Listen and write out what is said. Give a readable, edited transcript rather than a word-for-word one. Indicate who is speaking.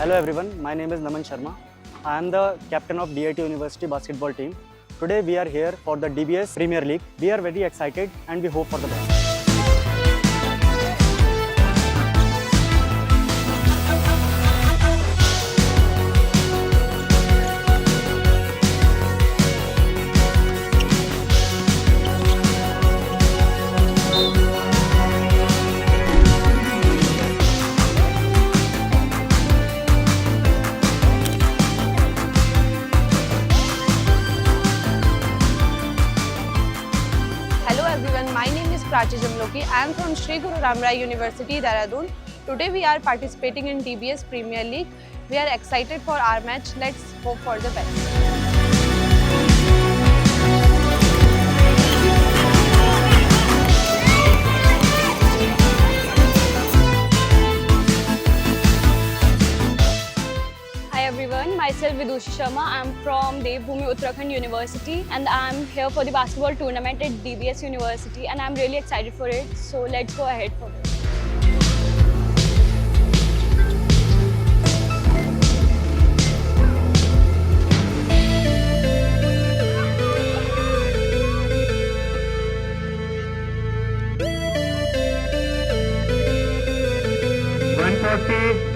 Speaker 1: Hello everyone, my name is Naman Sharma. I am the captain of DIT University basketball team. Today we are here for the DBS Premier League. We are very excited and we hope for the best.
Speaker 2: My name is I am from Sri Guru Ram Rai University, Dehradun. Today we are participating in DBS Premier League. We are excited for our match. Let's hope for the best. Myself Vidushi Sharma. I am from Devbhoomi Uttarakhand University and I am here for the basketball tournament at DBS University and I am really excited for it. So let's go ahead for it.
Speaker 3: One 140.